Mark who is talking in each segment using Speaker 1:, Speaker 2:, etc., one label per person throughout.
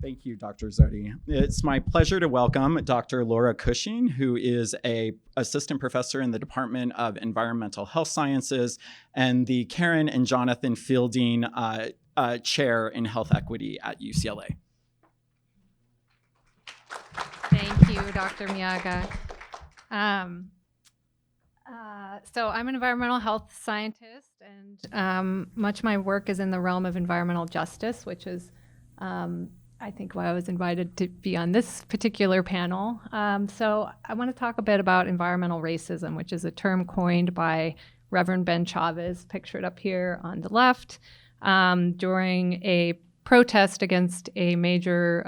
Speaker 1: Thank you, Dr. Zewde. It's my pleasure to welcome Dr. Lara Cushing, who is an assistant professor in the Department of Environmental Health Sciences and the Karin and Jonathan Fielding Chair in Health Equity at UCLA.
Speaker 2: Thank you, Dr. Mimiaga. So I'm an environmental health scientist, and much of my work is in the realm of environmental justice, which is I think why I was invited to be on this particular panel. So I want to talk a bit about environmental racism, which is a term coined by Reverend Ben Chavez, pictured up here on the left, during a protest against a major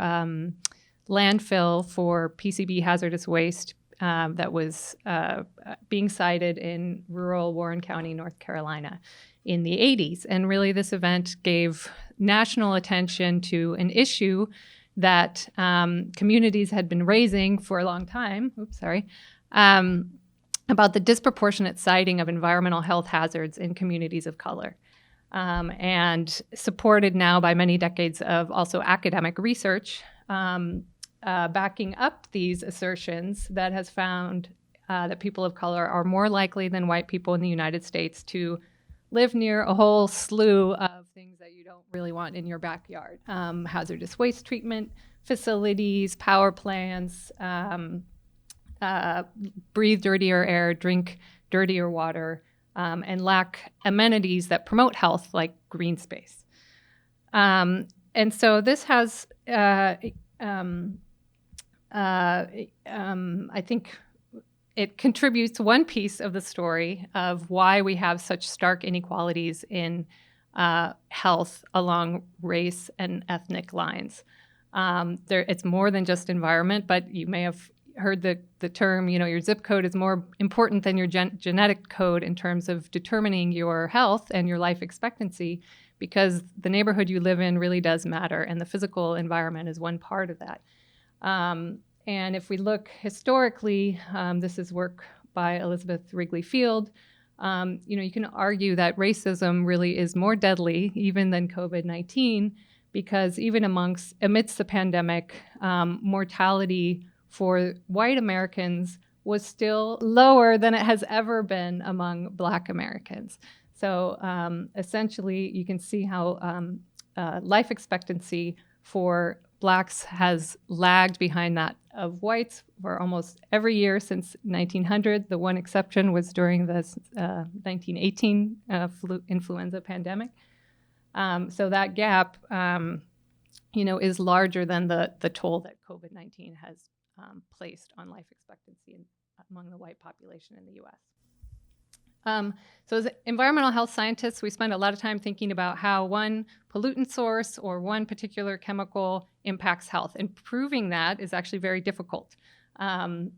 Speaker 2: landfill for PCB hazardous waste that was being sited in rural Warren County, North Carolina in the 80s. And really this event gave national attention to an issue that communities had been raising for a long time, about the disproportionate siting of environmental health hazards in communities of color. And supported now by many decades of also academic research, backing up these assertions that has found that people of color are more likely than white people in the United States to live near a whole slew of things that you don't really want in your backyard. Hazardous waste treatment facilities, power plants, breathe dirtier air, drink dirtier water, and lack amenities that promote health like green space. And so this has, I think, it contributes one piece of the story of why we have such stark inequalities in health along race and ethnic lines. It's more than just environment, but you may have heard the term, your zip code is more important than your genetic code in terms of determining your health and your life expectancy, because the neighborhood you live in really does matter, and the physical environment is one part of that. And if we look historically, this is work by Elizabeth Wrigley Field, you can argue that racism really is more deadly even than COVID-19, because even amidst the pandemic, mortality for white Americans was still lower than it has ever been among Black Americans. So essentially, you can see how life expectancy for Blacks has lagged behind that of whites for almost every year since 1900. The one exception was during the 1918 influenza pandemic. So that gap, is larger than the toll that COVID-19 has placed on life expectancy among the white population in the U.S. So as environmental health scientists, we spend a lot of time thinking about how one pollutant source or one particular chemical impacts health. And proving that is actually very difficult. And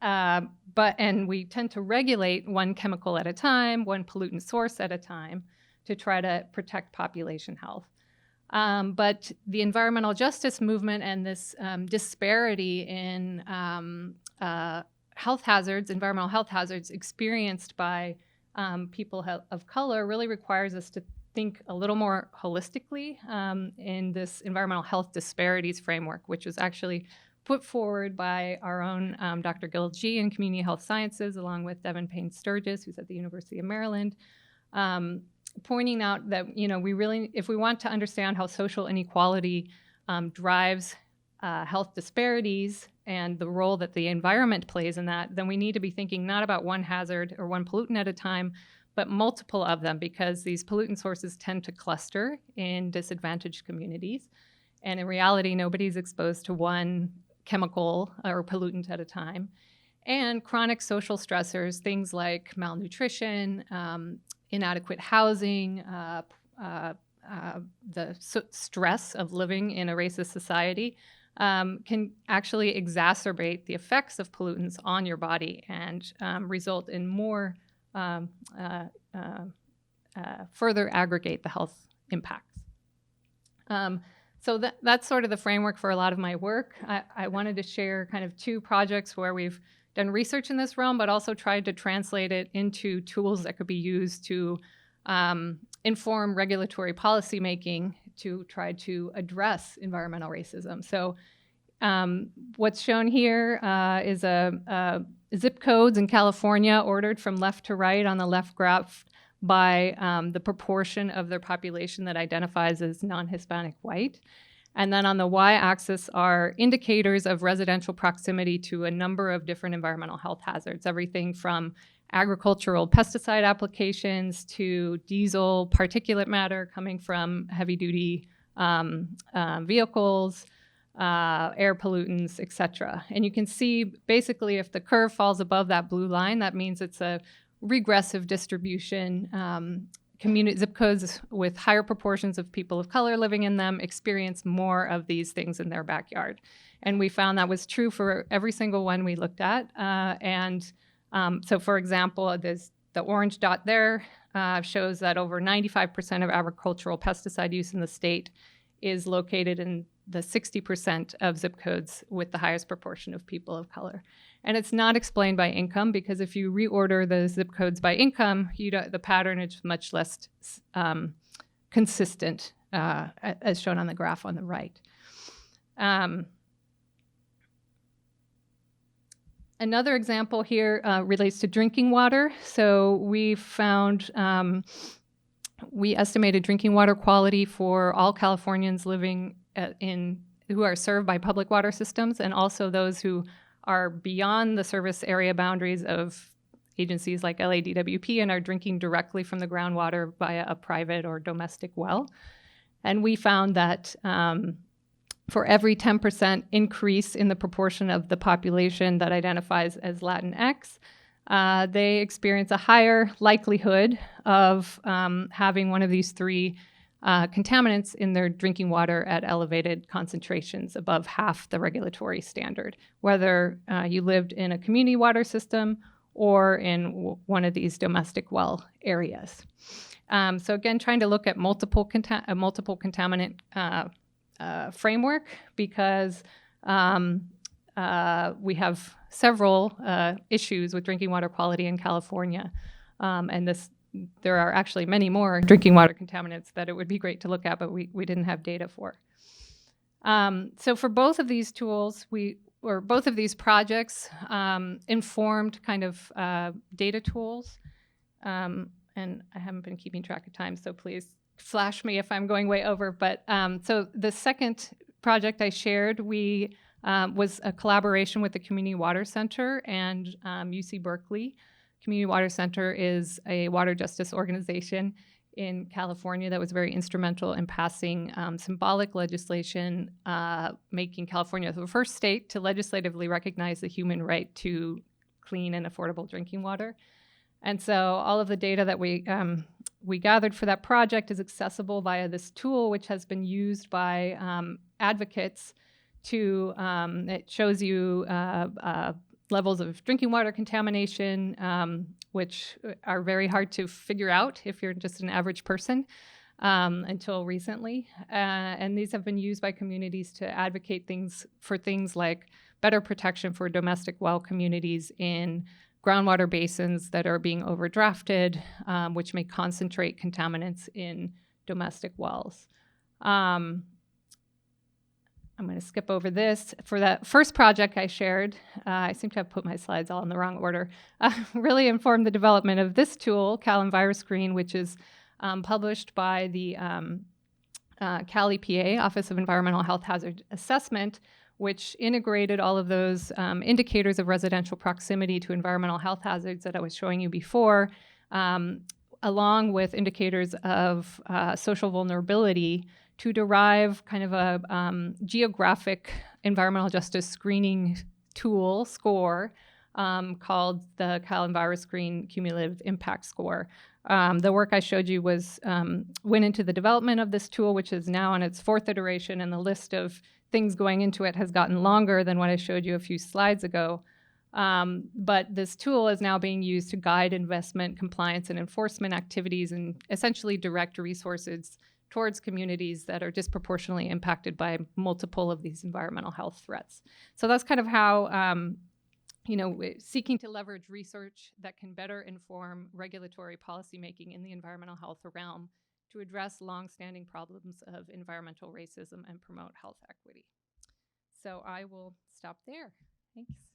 Speaker 2: we tend to regulate one chemical at a time, one pollutant source at a time, to try to protect population health. But the environmental justice movement and this disparity in health hazards, environmental health hazards experienced by people of color really requires us to think a little more holistically in this environmental health disparities framework, which was actually put forward by our own Dr. Gil G in community health sciences, along with Devin Payne Sturgis, who's at the University of Maryland, pointing out that, we really, if we want to understand how social inequality drives health disparities and the role that the environment plays in that, then we need to be thinking not about one hazard or one pollutant at a time, but multiple of them, because these pollutant sources tend to cluster in disadvantaged communities. And in reality, nobody's exposed to one chemical or pollutant at a time. And chronic social stressors, things like malnutrition, inadequate housing, the stress of living in a racist society, can actually exacerbate the effects of pollutants on your body and result in more, further aggregate the health impacts. So that's sort of the framework for a lot of my work. I wanted to share kind of two projects where we've done research in this realm, but also tried to translate it into tools that could be used to inform regulatory policy making to try to address environmental racism. So what's shown here is zip codes in California ordered from left to right on the left graph by the proportion of their population that identifies as non-Hispanic white. And then on the y-axis are indicators of residential proximity to a number of different environmental health hazards, everything from agricultural pesticide applications to diesel particulate matter coming from heavy-duty vehicles, air pollutants, et cetera. And you can see basically if the curve falls above that blue line, that means it's a regressive distribution. Zip codes with higher proportions of people of color living in them experience more of these things in their backyard. And we found that was true for every single one we looked at. So for example, the orange dot there shows that over 95% of agricultural pesticide use in the state is located in the 60% of zip codes with the highest proportion of people of color. And it's not explained by income, because if you reorder the zip codes by income, the pattern is much less consistent, as shown on the graph on the right. Another example here relates to drinking water. So we found, we estimated drinking water quality for all Californians living who are served by public water systems, and also those who are beyond the service area boundaries of agencies like LADWP and are drinking directly from the groundwater via a private or domestic well. And we found that for every 10% increase in the proportion of the population that identifies as Latinx, they experience a higher likelihood of having one of these three contaminants in their drinking water at elevated concentrations above half the regulatory standard, whether you lived in a community water system or in one of these domestic well areas. So again, trying to look at multiple contaminant framework, because we have several issues with drinking water quality in California, and there are actually many more drinking water contaminants that it would be great to look at, but we didn't have data for. So for both of these tools, both of these projects informed kind of data tools, and I haven't been keeping track of time, so please flash me if I'm going way over. But so the second project I shared, was a collaboration with the Community Water Center and UC Berkeley. Community Water Center is a water justice organization in California that was very instrumental in passing symbolic legislation, making California the first state to legislatively recognize the human right to clean and affordable drinking water. And so all of the data that we gathered for that project is accessible via this tool, which has been used by advocates to, it shows you levels of drinking water contamination, which are very hard to figure out if you're just an average person until recently. And these have been used by communities to advocate for things like better protection for domestic well communities in groundwater basins that are being overdrafted, which may concentrate contaminants in domestic wells. I'm going to skip over this. For that first project I shared, I seem to have put my slides all in the wrong order, really informed the development of this tool, CalEnviroScreen, which is published by the Cal EPA, Office of Environmental Health Hazard Assessment, which integrated all of those indicators of residential proximity to environmental health hazards that I was showing you before, along with indicators of social vulnerability to derive kind of a geographic environmental justice screening tool score called the CalEnviroScreen Cumulative Impact Score. The work I showed you went into the development of this tool, which is now on its 4th iteration, and the list of things going into it has gotten longer than what I showed you a few slides ago. But this tool is now being used to guide investment, compliance, and enforcement activities and essentially direct resources towards communities that are disproportionately impacted by multiple of these environmental health threats. So that's kind of how, seeking to leverage research that can better inform regulatory policymaking in the environmental health realm to address longstanding problems of environmental racism and promote health equity. So I will stop there. Thanks.